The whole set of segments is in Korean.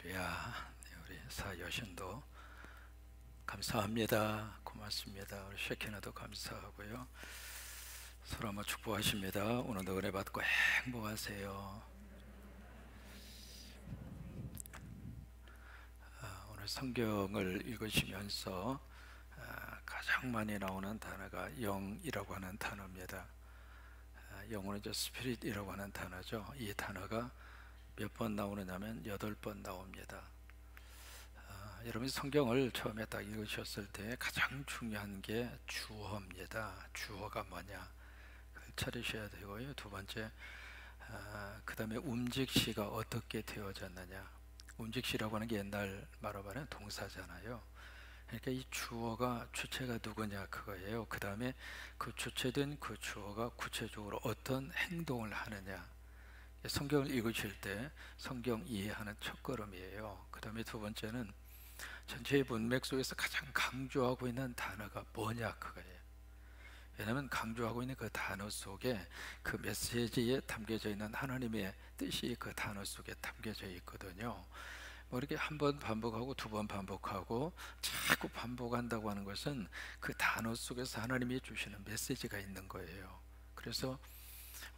할렐루야. 네, 우리 사여신도 감사합니다. 고맙습니다. 우리 쉐키나도 감사하고요. 서로 한번 축복하십니다. 오늘도 은혜 받고 행복하세요. 오늘 성경을 읽으시면서 가장 많이 나오는 단어가 영이라고 하는 단어입니다. 영어는 이제 스피릿이라고 하는 단어죠. 이 단어가 몇 번 나오느냐면 8번 나옵니다. 여러분이 성경을 처음에 딱 읽으셨을 때 가장 중요한 게 주어입니다. 주어가 뭐냐 그걸 찾으셔야 되고요. 두 번째, 그 다음에 움직시가 어떻게 되어졌느냐. 움직시라고 하는 게 옛날 말로 하면 동사잖아요. 그러니까 이 주어가 주체가 누구냐 그거예요. 그 다음에 그 주체된 그 주어가 구체적으로 어떤 행동을 하느냐. 성경을 읽으실 때 성경 이해하는 첫걸음이에요. 그 다음에 두 번째는 전체의 문맥 속에서 가장 강조하고 있는 단어가 뭐냐 그거예요. 왜냐하면 강조하고 있는 그 단어 속에 그 메시지에 담겨져 있는 하나님의 뜻이 그 단어 속에 담겨져 있거든요. 뭐 이렇게 한 번 반복하고 두 번 반복하고 자꾸 반복한다고 하는 것은 그 단어 속에서 하나님이 주시는 메시지가 있는 거예요. 그래서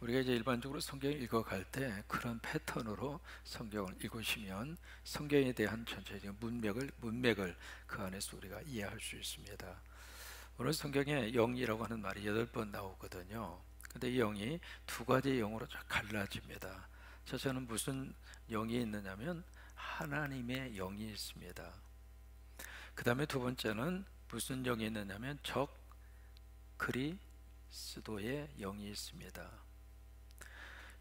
우리가 이제 일반적으로 성경을 읽어갈 때 그런 패턴으로 성경을 읽으시면 성경에 대한 전체적인 문맥을 그 안에서 우리가 이해할 수 있습니다. 오늘 성경에 영이라고 하는 말이 8번 나오거든요. 근데 이 영이 두 가지 영으로 갈라집니다. 첫째는 무슨 영이 있느냐면 하나님의 영이 있습니다. 그 다음에 두 번째는 무슨 영이 있느냐면 적 그리스도의 영이 있습니다.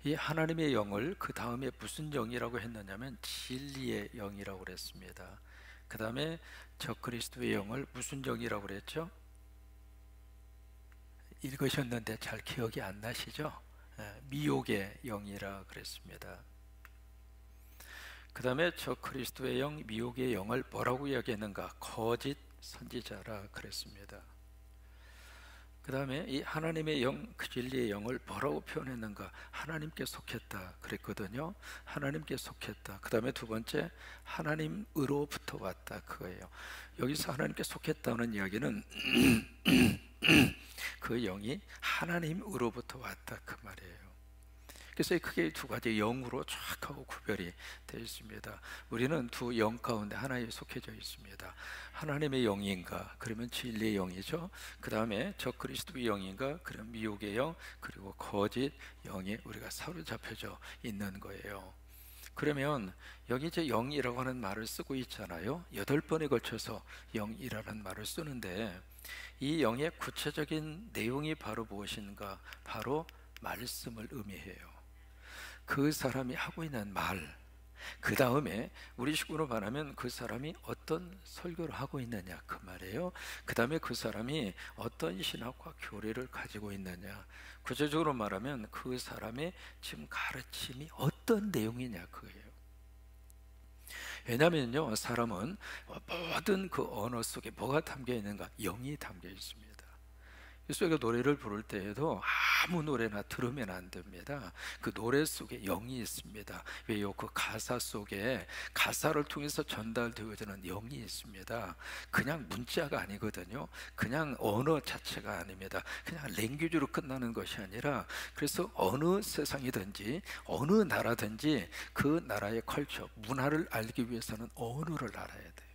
이 하나님의 영을 그 다음에 무슨 영이라고 했느냐면 진리의 영이라고 그랬습니다. 그 다음에 적 그리스도의 영을 무슨 영이라고 그랬죠? 읽으셨는데 잘 기억이 안 나시죠? 미혹의 영이라 그랬습니다. 그 다음에 적 그리스도의 영, 미혹의 영을 뭐라고 이야기했는가? 거짓 선지자라 그랬습니다. 그 다음에 이 하나님의 영, 그 진리의 영을 뭐라고 표현했는가? 하나님께 속했다 그랬거든요. 하나님께 속했다. 그 다음에 두 번째, 하나님으로부터 왔다 그거예요. 여기서 하나님께 속했다는 이야기는 그 영이 하나님으로부터 왔다 그 말이에요. 그래서 크게 두 가지 영으로 쫙 하고 구별이 되어 있습니다. 우리는 두 영 가운데 하나에 속해져 있습니다. 하나님의 영인가? 그러면 진리의 영이죠. 그 다음에 적 그리스도의 영인가? 그러면 미혹의 영, 그리고 거짓 영에 우리가 사로잡혀져 있는 거예요. 그러면 여기 이제 영이라고 하는 말을 쓰고 있잖아요. 8번에 걸쳐서 영이라는 말을 쓰는데 이 영의 구체적인 내용이 바로 무엇인가? 바로 말씀을 의미해요. 그 사람이 하고 있는 말, 그 다음에 우리 식으로 말하면 그 사람이 어떤 설교를 하고 있느냐 그 말이에요. 그 다음에 그 사람이 어떤 신학과 교리를 가지고 있느냐, 구체적으로 말하면 그 사람의 지금 가르침이 어떤 내용이냐 그거예요. 왜냐하면요, 사람은 모든 그 언어 속에 뭐가 담겨 있는가? 영이 담겨 있습니다. 그래서 노래를 부를 때에도 아무 노래나 들으면 안 됩니다. 그 노래 속에 영이 있습니다. 왜요? 그 가사 속에 가사를 통해서 전달되어지는 영이 있습니다. 그냥 문자가 아니거든요. 그냥 언어 자체가 아닙니다. 그냥 랭귀지로 끝나는 것이 아니라, 그래서 어느 세상이든지 어느 나라든지 그 나라의 컬처, 문화를 알기 위해서는 언어를 알아야 돼요.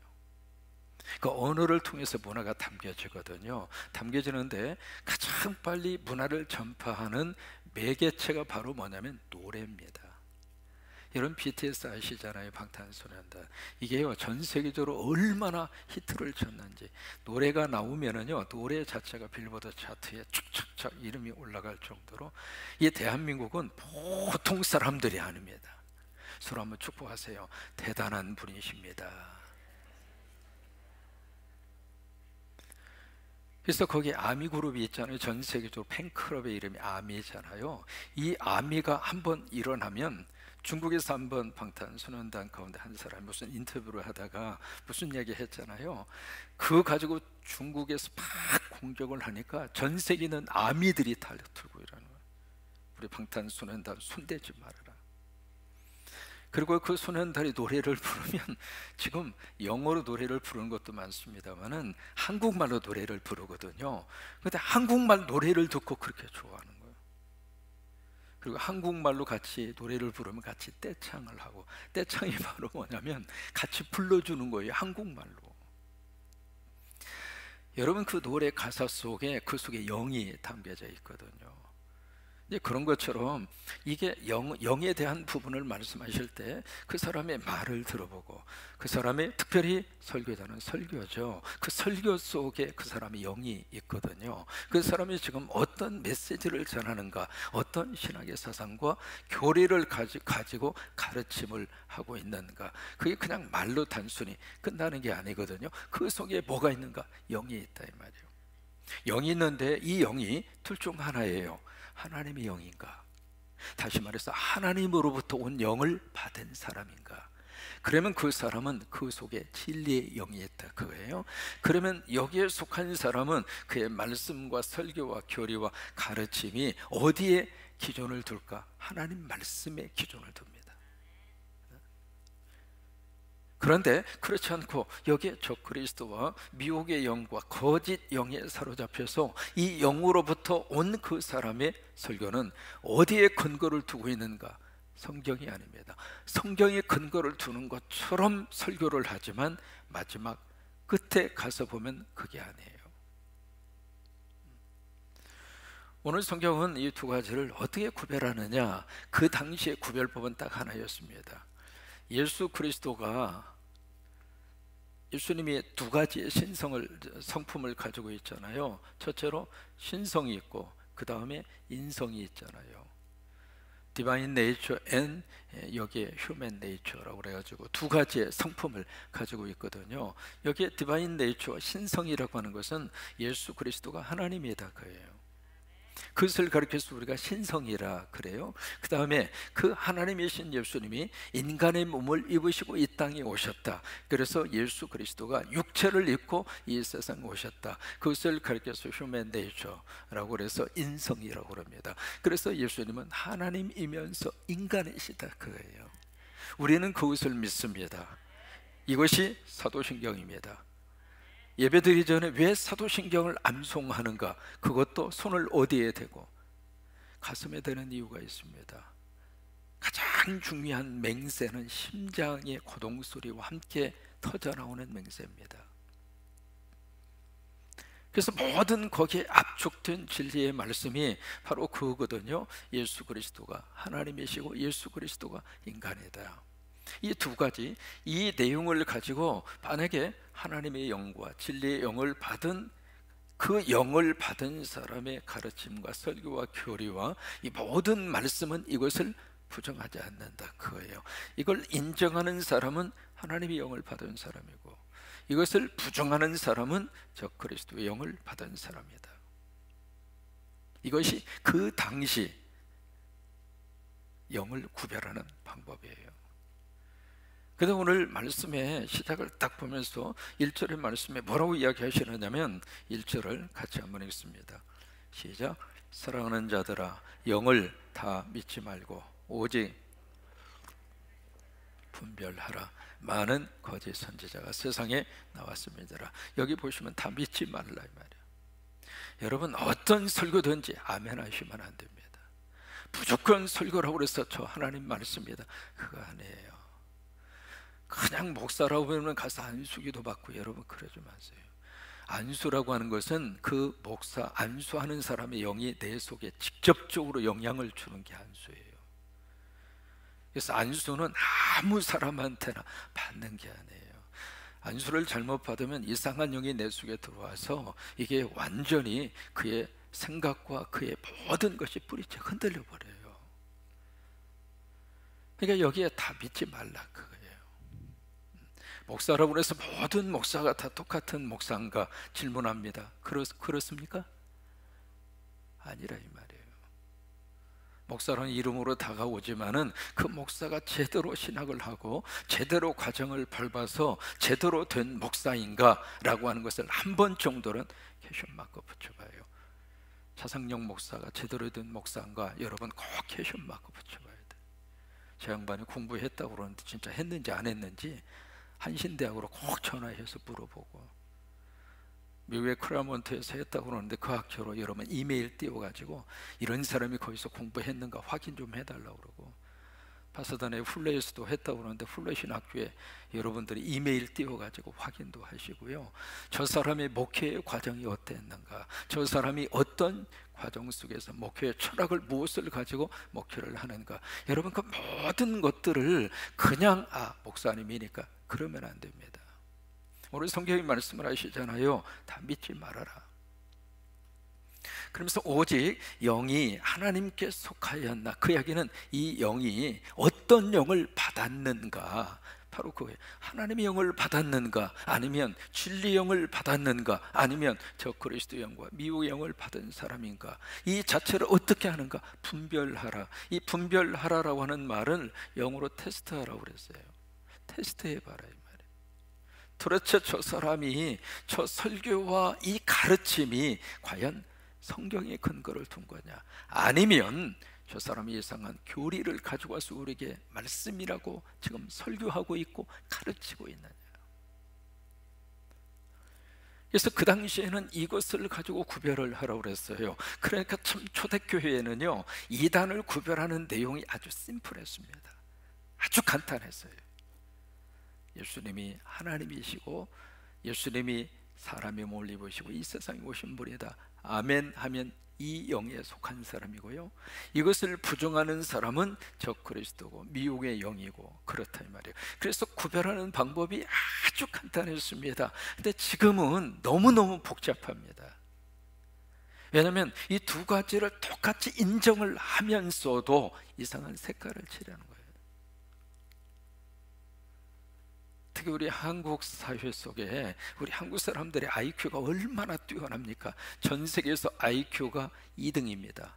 그 언어를 통해서 문화가 담겨지거든요. 담겨지는데 가장 빨리 문화를 전파하는 매개체가 바로 뭐냐면 노래입니다. 여러분 BTS 아시잖아요. 방탄소년단. 이게요, 전 세계적으로 얼마나 히트를 쳤는지. 노래가 나오면은요, 노래 자체가 빌보드 차트에 착착착 이름이 올라갈 정도로, 이 대한민국은 보통 사람들이 아닙니다. 서로 한번 축복하세요. 대단한 분이십니다. 그래서 거기 아미 그룹이 있잖아요. 전 세계적으로 팬클럽의 이름이 아미잖아요. 이 아미가 한번 일어나면, 중국에서 한번 방탄소년단 가운데 한 사람이 무슨 인터뷰를 하다가 무슨 얘기 했잖아요. 그거 가지고 중국에서 막 공격을 하니까 전 세계는 아미들이 달려들고 이러는 거예요. 우리 방탄소년단 손대지 말아라. 그리고 그 소년들이 노래를 부르면 지금 영어로 노래를 부르는 것도 많습니다만은 한국말로 노래를 부르거든요. 근데 한국말 노래를 듣고 그렇게 좋아하는 거예요. 그리고 한국말로 같이 노래를 부르면 같이 떼창을 하고, 떼창이 바로 뭐냐면 같이 불러주는 거예요, 한국말로. 여러분, 그 노래 가사 속에 그 속에 영이 담겨져 있거든요. 이제 그런 것처럼 이게 영에 대한 부분을 말씀하실 때 그 사람의 말을 들어보고, 그 사람의, 특별히 설교자는 설교죠. 그 설교 속에 그 사람의 영이 있거든요. 그 사람이 지금 어떤 메시지를 전하는가, 어떤 신학의 사상과 교리를 가지고 가르침을 하고 있는가, 그게 그냥 말로 단순히 끝나는 게 아니거든요. 그 속에 뭐가 있는가? 영이 있다 이 말이에요. 영이 있는데 이 영이 둘 중 하나예요. 하나님의 영인가? 다시 말해서 하나님으로부터 온 영을 받은 사람인가? 그러면 그 사람은 그 속에 진리의 영이 있다 그거예요. 그러면 여기에 속한 사람은 그의 말씀과 설교와 교리와 가르침이 어디에 기준을 둘까? 하나님 말씀에 기준을 둡니다. 그런데 그렇지 않고 여기에 적그리스도와 미혹의 영과 거짓 영에 사로잡혀서 이 영으로부터 온 그 사람의 설교는 어디에 근거를 두고 있는가? 성경이 아닙니다. 성경에 근거를 두는 것처럼 설교를 하지만 마지막 끝에 가서 보면 그게 아니에요. 오늘 성경은 이 두 가지를 어떻게 구별하느냐? 그 당시의 구별법은 딱 하나였습니다. 예수 그리스도가, 예수님이 두 가지의 성품을 가지고 있잖아요. 첫째로 신성이 있고, 그 다음에 인성이 있잖아요. 디바인 네이처 앤 여기에 휴먼 네이처라고 그래가지고 두 가지의 성품을 가지고 있거든요. 여기에 디바인 네이처, 신성이라고 하는 것은 예수 그리스도가 하나님이다 그예요. 그것을 가르쳐서 우리가 신성이라 그래요. 그 다음에 그 하나님이신 예수님이 인간의 몸을 입으시고 이 땅에 오셨다. 그래서 예수 그리스도가 육체를 입고 이 세상에 오셨다. 그것을 가르쳐서 휴먼 네이처라고 그래서 인성이라고 그럽니다. 그래서 예수님은 하나님이면서 인간이시다 그거예요. 우리는 그것을 믿습니다. 이것이 사도신경입니다. 예배드리기 전에 왜 사도신경을 암송하는가? 그것도 손을 어디에 대고? 가슴에 대는 이유가 있습니다. 가장 중요한 맹세는 심장의 고동소리와 함께 터져나오는 맹세입니다. 그래서 모든 거기에 압축된 진리의 말씀이 바로 그거거든요. 예수 그리스도가 하나님이시고 예수 그리스도가 인간이다. 이 두 가지, 이 내용을 가지고 만약에 하나님의 영과 진리의 영을 받은, 그 영을 받은 사람의 가르침과 설교와 교리와 이 모든 말씀은 이것을 부정하지 않는다 그거예요. 이걸 인정하는 사람은 하나님의 영을 받은 사람이고, 이것을 부정하는 사람은 저 그리스도의 영을 받은 사람이다. 이것이 그 당시 영을 구별하는 방법이에요. 그래서 오늘 말씀의 시작을 딱 보면서 1절의 말씀에 뭐라고 이야기하시느냐면 1절을 같이 한번 읽습니다. 시작. 사랑하는 자들아 영을 다 믿지 말고 오직 분별하라. 많은 거짓 선지자가 세상에 나왔습니다. 여기 보시면 다 믿지 말라 이 말이에요. 여러분, 어떤 설교든지 아멘 하시면 안 됩니다. 무조건 설교라고 해서 저 하나님 말씀입니다, 그거 아니에요. 그냥 목사라고 하면 가서 안수기도 받고, 여러분 그러지 마세요. 안수라고 하는 것은 그 목사, 안수하는 사람의 영이 내 속에 직접적으로 영향을 주는 게 안수예요. 그래서 안수는 아무 사람한테나 받는 게 아니에요. 안수를 잘못 받으면 이상한 영이 내 속에 들어와서 이게 완전히 그의 생각과 그의 모든 것이 뿌리째 흔들려 버려요. 그러니까 여기에 다 믿지 말라 그거예요. 목사라고 해서 모든 목사가 다 똑같은 목사인가 질문합니다. 그렇습니까? 아니라 이 말이에요. 목사라는 이름으로 다가오지만은 그 목사가 제대로 신학을 하고 제대로 과정을 밟아서 제대로 된 목사인가 라고 하는 것을 한 번 정도는 캐션 마크 붙여봐요. 차상영 목사가 제대로 된 목사인가, 여러분 꼭 캐션 마크 붙여봐야 돼요. 저 양반이 공부했다고 그러는데 진짜 했는지 안 했는지 한신대학으로 꼭 전화해서 물어보고, 미국의 크라몬트에서 했다고 그러는데 그 학교로 여러분 이메일 띄워가지고 이런 사람이 거기서 공부했는가 확인 좀 해달라고 그러고, 파사다나의 훌레에서도 했다고 그러는데 훌레 신학교에 여러분들이 이메일 띄워가지고 확인도 하시고요. 저 사람의 목회의 과정이 어땠는가, 저 사람이 어떤 과정 속에서 목회의 철학을 무엇을 가지고 목회를 하는가, 여러분 그 모든 것들을 그냥 목사님이니까 그러면 안 됩니다. 오늘 성경이 말씀을 하시잖아요. 다 믿지 말아라. 그러면서 오직 영이 하나님께 속하였나, 그 이야기는 이 영이 어떤 영을 받았는가, 바로 그거예요. 하나님의 영을 받았는가, 아니면 진리 영을 받았는가, 아니면 저 그리스도 영과 미혹의 영을 받은 사람인가, 이 자체를 어떻게 하는가 분별하라. 이 분별하라라고 하는 말은 영어로 테스트하라고 그랬어요. 테스트해봐라 이 말이에요. 도대체 저 사람이 저 설교와 이 가르침이 과연 성경의 근거를 둔 거냐, 아니면 저 사람이 이상한 교리를 가지고 와서 우리에게 말씀이라고 지금 설교하고 있고 가르치고 있느냐. 그래서 그 당시에는 이것을 가지고 구별을 하라고 그랬어요. 그러니까 참 초대교회에는요, 이단을 구별하는 내용이 아주 심플했습니다. 아주 간단했어요. 예수님이 하나님이시고 예수님이 사람의 몸을 입으시고 이 세상에 오신 분이다, 아멘 하면 이 영에 속한 사람이고요, 이것을 부정하는 사람은 적그리스도고 미혹의 영이고, 그렇다 이 말이에요. 그래서 구별하는 방법이 아주 간단했습니다. 근데 지금은 너무너무 복잡합니다. 왜냐하면 이 두 가지를 똑같이 인정을 하면서도 이상한 색깔을 칠하는 거예요. 특히 우리 한국 사회 속에 우리 한국 사람들의 IQ가 얼마나 뛰어납니까? 전 세계에서 IQ가 2등입니다.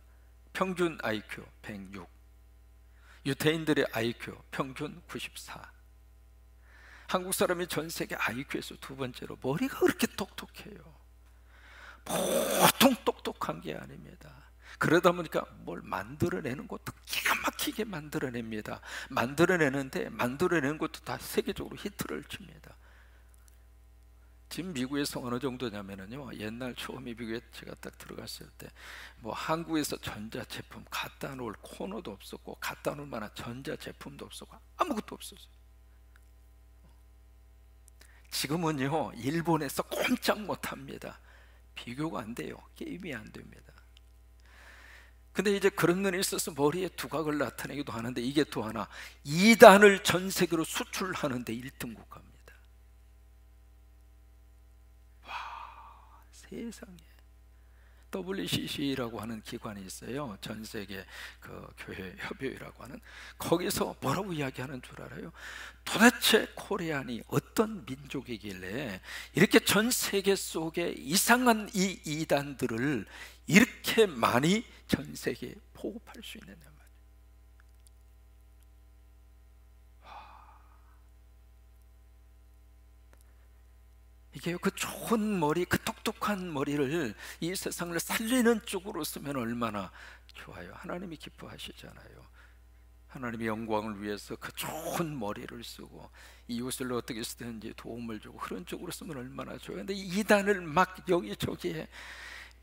평균 IQ 106. 유태인들의 IQ 평균 94. 한국 사람이 전 세계 IQ에서 두 번째로 머리가 그렇게 똑똑해요. 보통 똑똑한 게 아닙니다. 그러다 보니까 뭘 만들어내는 것도 기가 막히게 만들어냅니다. 만들어내는데 만들어내는 것도 다 세계적으로 히트를 칩니다. 지금 미국에서 어느 정도냐면요, 옛날 처음에 미국에 제가 딱 들어갔을 때 뭐 한국에서 전자제품 갖다 놓을 코너도 없었고 갖다 놓을 만한 전자제품도 없었고 아무것도 없었어요. 지금은요, 일본에서 꼼짝 못합니다. 비교가 안 돼요. 게임이 안 됩니다. 근데 이제 그런 면에 있어서 머리에 두각을 나타내기도 하는데, 이게 또 하나, 이단을 전 세계로 수출하는데 1등 국가입니다. 와, 세상에. WCC라고 하는 기관이 있어요. 전 세계 그 교회 협의회라고 하는, 거기서 뭐라고 이야기하는 줄 알아요? 도대체 코리안이 어떤 민족이길래 이렇게 전 세계 속에 이상한 이 이단들을 이렇게 많이 전 세계에 보급할 수 있느냐 말이에요. 이게 그 좋은 머리, 그 똑똑한 머리를 이 세상을 살리는 쪽으로 쓰면 얼마나 좋아요. 하나님이 기뻐하시잖아요. 하나님의 영광을 위해서 그 좋은 머리를 쓰고 이웃을 어떻게 쓰든지 도움을 주고 그런 쪽으로 쓰면 얼마나 좋아요. 근데 이단을 막 여기저기에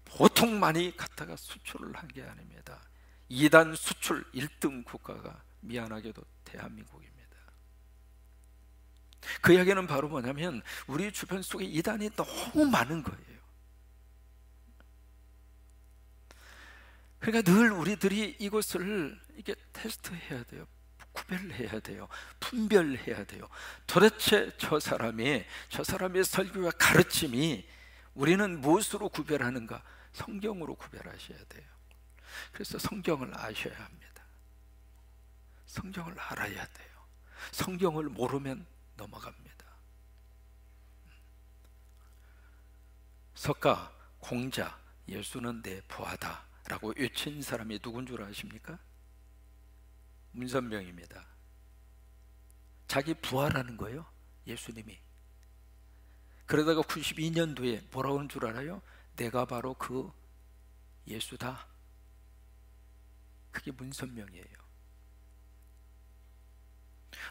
보통 많이 갖다가 수출을 한 게 아닙니다. 이단 수출 1등 국가가 미안하게도 대한민국입니다. 그 이야기는 바로 뭐냐면 우리 주변 속에 이단이 너무 많은 거예요. 그러니까 늘 우리들이 이것을 이게 테스트해야 돼요. 구별해야 돼요. 분별해야 돼요. 도대체 저 사람의 설교와 가르침이 우리는 무엇으로 구별하는가? 성경으로 구별하셔야 돼요. 그래서 성경을 아셔야 합니다. 성경을 알아야 돼요. 성경을 모르면 넘어갑니다. 석가, 공자, 예수는 내 부하다 라고 외친 사람이 누군 줄 아십니까? 문선명입니다. 자기 부하라는 거예요, 예수님이. 그러다가 92년도에 뭐라고 하는 줄 알아요? 내가 바로 그 예수다. 그게 문선명이에요.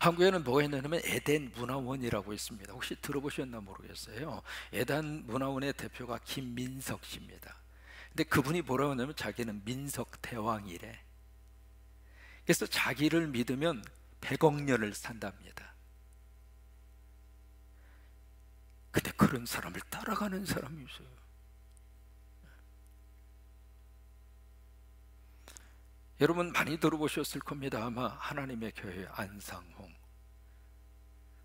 한국에는 뭐가 있냐면 에덴 문화원이라고 있습니다. 혹시 들어보셨나 모르겠어요. 에덴 문화원의 대표가 김민석 씨입니다. 근데 그분이 뭐라고 하냐면 자기는 민석 대왕이래. 그래서 자기를 믿으면 100억 년을 산답니다. 근데 그런 사람을 따라가는 사람이 있어요. 여러분 많이 들어보셨을 겁니다. 아마 하나님의 교회 안상홍.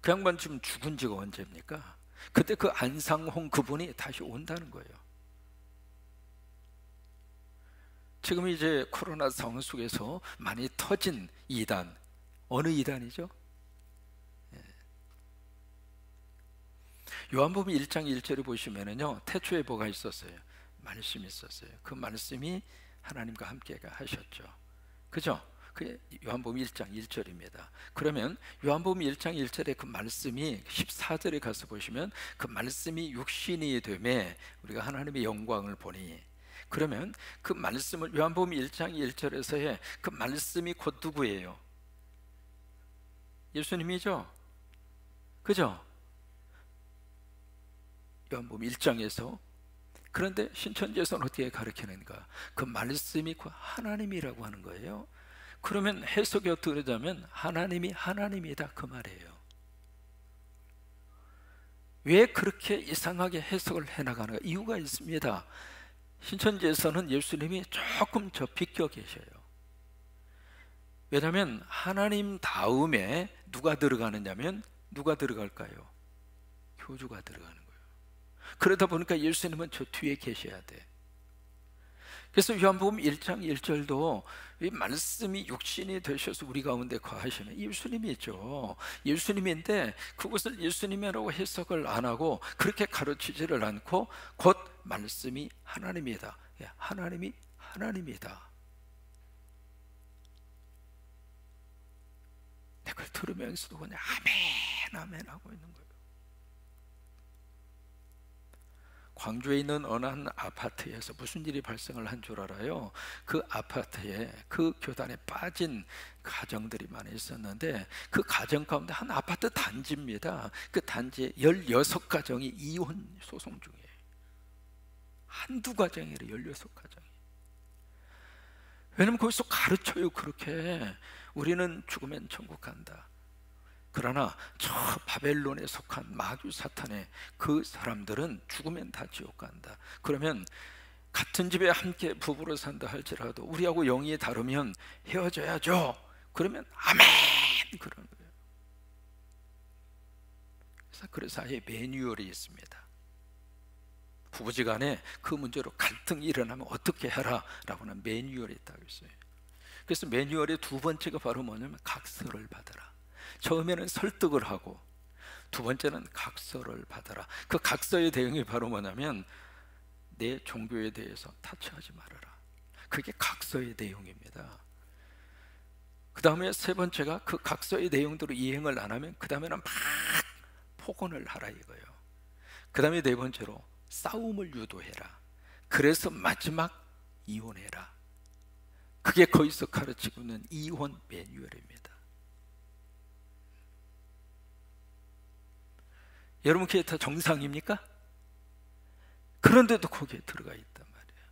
그 양반 지금 죽은 지가 언제입니까? 근데 그 안상홍 그분이 다시 온다는 거예요. 지금 이제 코로나 상황 속에서 많이 터진 이단, 어느 이단이죠? 요한복음 1장 1절에 보시면은요, 태초에 뭐가 있었어요? 말씀이 있었어요. 그 말씀이 하나님과 함께 하셨죠. 그죠? 그게 요한복음 1장 1절입니다. 그러면 요한복음 1장 1절에 그 말씀이 14절에 가서 보시면 그 말씀이 육신이 되매 우리가 하나님의 영광을 보니, 그러면 그 말씀을 요한복음 1장 1절에서의 그 말씀이 곧 누구예요? 예수님이죠? 그죠? 요한복음 1장에서. 그런데 신천지에서는 어떻게 가르치는가? 그 말씀이 곧 하나님이라고 하는 거예요. 그러면 해석이 어떻게 되자면 하나님이 하나님이다 그 말이에요. 왜 그렇게 이상하게 해석을 해나가는가? 이유가 있습니다. 신천지에서는 예수님이 조금 저 비껴 계셔요. 왜냐하면 하나님 다음에 누가 들어가느냐면 누가 들어갈까요? 교주가 들어가는 거예요. 그러다 보니까 예수님은 저 뒤에 계셔야 돼. 그래서 요한복음 1장 1절도 이 말씀이 육신이 되셔서 우리 가운데 거하시는 예수님이죠. 예수님인데 그것을 예수님이라고 해석을 안 하고 그렇게 가르치지를 않고 곧 말씀이 하나님이다. 하나님이 하나님이다. 그걸 들으면서도 그냥 아멘 아멘 하고 있는 거예요. 광주에 있는 어느 한 아파트에서 무슨 일이 발생을 한 줄 알아요? 그 아파트에 그 교단에 빠진 가정들이 많이 있었는데 그 가정 가운데 한 아파트 단지입니다. 그 단지에 16가정이 이혼 소송 중이에요. 한두 가정이 아니라 16가정이. 왜냐면 거기서 가르쳐요. 그렇게 우리는 죽으면 천국 간다. 그러나 저 바벨론에 속한 마귀 사탄의 그 사람들은 죽으면 다 지옥 간다. 그러면 같은 집에 함께 부부로 산다 할지라도 우리하고 영이 다르면 헤어져야죠. 그러면 아멘 그러는 거예요. 그래서 아예 매뉴얼이 있습니다. 부부지간에 그 문제로 갈등이 일어나면 어떻게 해라 라고 하는 매뉴얼이 있다고 있어요. 그래서 매뉴얼의 두 번째가 바로 뭐냐면 각서를 받아라. 처음에는 설득을 하고 두 번째는 각서를 받아라. 그 각서의 내용이 바로 뭐냐면 내 종교에 대해서 타치하지 말아라. 그게 각서의 내용입니다. 그 다음에 세 번째가 그 각서의 내용대로 이행을 안 하면 그 다음에는 막 폭언을 하라 이거예요. 그 다음에 네 번째로 싸움을 유도해라. 그래서 마지막 이혼해라. 그게 거기서 가르치고 있는 이혼 매뉴얼입니다. 여러분 그게 다 정상입니까? 그런데도 거기에 들어가 있단 말이에요.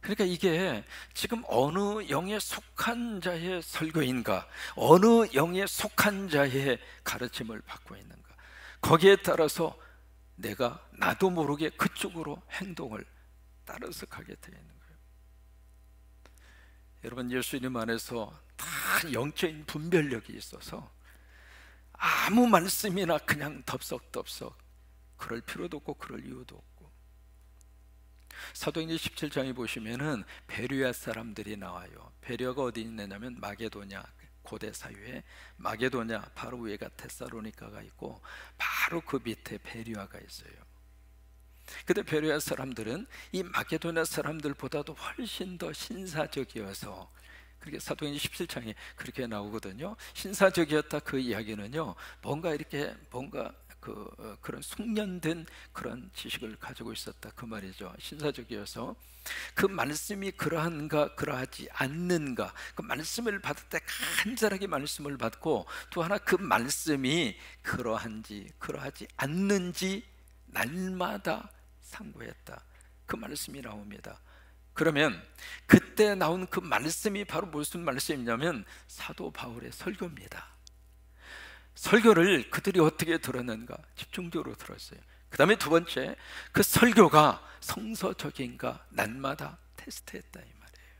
그러니까 이게 지금 어느 영에 속한 자의 설교인가, 어느 영에 속한 자의 가르침을 받고 있는가, 거기에 따라서 내가 나도 모르게 그쪽으로 행동을 따라서 가게 되어 있는 거예요. 여러분 예수님 안에서 다 영적인 분별력이 있어서 아무 말씀이나 그냥 덥석덥석 그럴 필요도 없고 그럴 이유도 없고. 사도행전 17장에 보시면은 베레아 사람들이 나와요. 베레아가 어디 있느냐면 마게도냐 고대 사회에 마게도냐 바로 위에가 데살로니가가 있고 바로 그 밑에 베레아가 있어요. 근데 베레아 사람들은 이 마게도냐 사람들보다도 훨씬 더 신사적이어서, 그렇게 사도행전 17장에 그렇게 나오거든요. 신사적이었다 그 이야기는요, 뭔가 이렇게 뭔가 그런 숙련된 그런 지식을 가지고 있었다 그 말이죠. 신사적이어서 그 말씀이 그러한가 그러하지 않는가, 그 말씀을 받을 때 간절하게 말씀을 받고, 또 하나 그 말씀이 그러한지 그러하지 않는지 날마다 상고했다 그 말씀이 나옵니다. 그러면 그때 나온 그 말씀이 바로 무슨 말씀이냐면 사도 바울의 설교입니다. 설교를 그들이 어떻게 들었는가? 집중적으로 들었어요. 그 다음에 두 번째, 그 설교가 성서적인가 날마다 테스트했다 이 말이에요.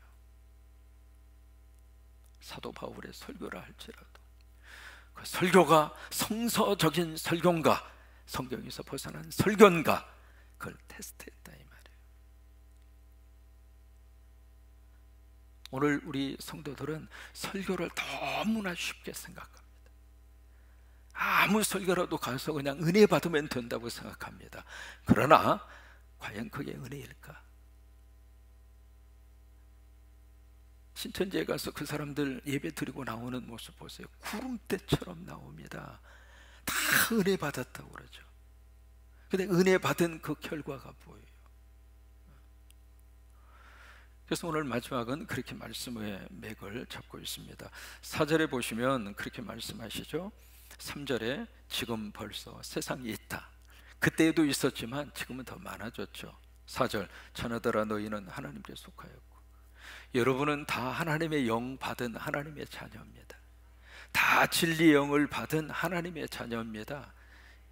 사도 바울의 설교라 할지라도 그 설교가 성서적인 설교인가, 성경에서 벗어난 설교인가, 그걸 테스트했다 이 말이에요. 오늘 우리 성도들은 설교를 너무나 쉽게 생각합니다. 아무 설교라도 가서 그냥 은혜 받으면 된다고 생각합니다. 그러나 과연 그게 은혜일까? 신천지에 가서 그 사람들 예배 드리고 나오는 모습 보세요. 구름대처럼 나옵니다. 다 은혜 받았다고 그러죠. 근데 은혜 받은 그 결과가 보여요. 그래서 오늘 마지막은 그렇게 말씀의 맥을 잡고 있습니다. 4절에 보시면 그렇게 말씀하시죠. 3절에 지금 벌써 세상이 있다. 그때에도 있었지만 지금은 더 많아졌죠. 4절, 자녀들아 너희는 하나님께 속하였고 여러분은 다 하나님의 영 받은 하나님의 자녀입니다. 다 진리의 영을 받은 하나님의 자녀입니다.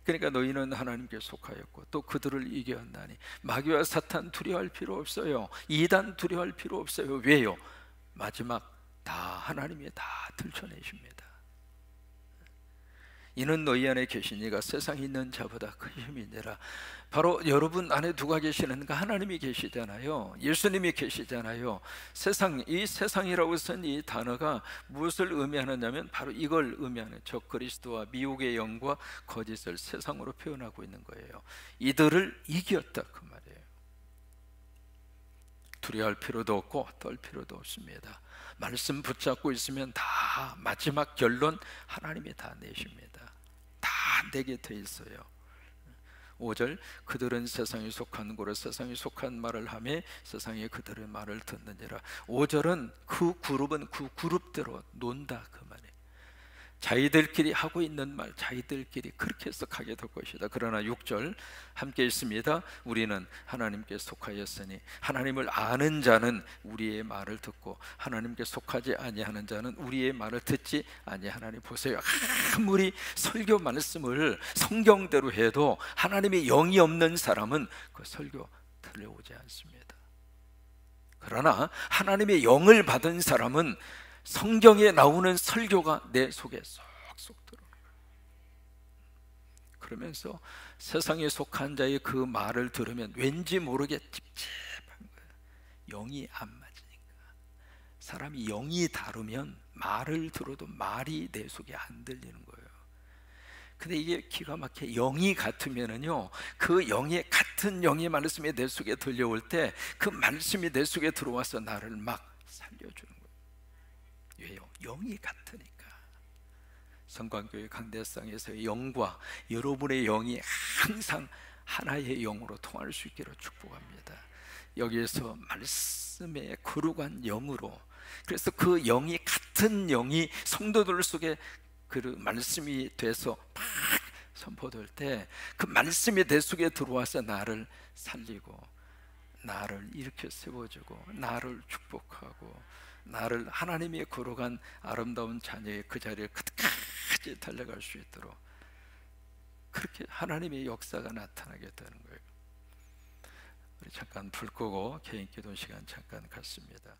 그러니까 너희는 하나님께 속하였고 또 그들을 이겼나니 마귀와 사탄 두려워할 필요 없어요. 이단 두려워할 필요 없어요. 왜요? 마지막 다 하나님이 다 들춰내십니다. 이는 너희 안에 계신 이가 세상에 있는 자보다 큰 힘이니라. 바로 여러분 안에 누가 계시는가? 하나님이 계시잖아요. 예수님이 계시잖아요. 이 세상이라고 쓴 이 단어가 무엇을 의미하느냐면 바로 이걸 의미하는 적그리스도와 미혹의 영과 거짓을 세상으로 표현하고 있는 거예요. 이들을 이겼다 그 말이에요. 두려워할 필요도 없고 떨 필요도 없습니다. 말씀 붙잡고 있으면 다 마지막 결론 하나님이 다 내십니다. 다 내게 돼 있어요. 5절, 그들은 세상에 속한 고로 세상에 속한 말을 하며 세상에 그들의 말을 듣느니라. 5절은 그 그룹대로 논다 그 말이에요. 자기들끼리 하고 있는 말, 자기들끼리 그렇게 해석하게 될 것이다. 그러나 6절 함께 있습니다. 우리는 하나님께 속하였으니 하나님을 아는 자는 우리의 말을 듣고 하나님께 속하지 아니하는 자는 우리의 말을 듣지 아니하나니. 보세요. 아무리 설교 말씀을 성경대로 해도 하나님의 영이 없는 사람은 그 설교 들려오지 않습니다. 그러나 하나님의 영을 받은 사람은 성경에 나오는 설교가 내 속에 쏙쏙 들어오는 거예요. 그러면서 세상에 속한 자의 그 말을 들으면 왠지 모르게 찝찝한 거예요. 영이 안 맞으니까. 사람이 영이 다르면 말을 들어도 말이 내 속에 안 들리는 거예요. 근데 이게 기가 막혀 영이 같으면은요, 그 영이 같은 영의 말씀이 내 속에 들려올 때 그 말씀이 내 속에 들어와서 나를 막 살려주는 거예요. 왜요? 영이 같으니까. 성광교회 강대상에서의 영과 여러분의 영이 항상 하나의 영으로 통할 수 있기를 축복합니다. 여기에서 말씀의 거룩한 영으로, 그래서 그 영이 같은 영이 성도들 속에 그 말씀이 돼서 팍 선포될 때 그 말씀이 내 속에 들어와서 나를 살리고 나를 일으켜 세워주고 나를 축복하고 나를 하나님의 거룩한 아름다운 자녀의 그 자리에 끝까지 달려갈 수 있도록 그렇게 하나님의 역사가 나타나게 되는 거예요. 우리 잠깐 불 끄고 개인 기도 시간 잠깐 갖습니다.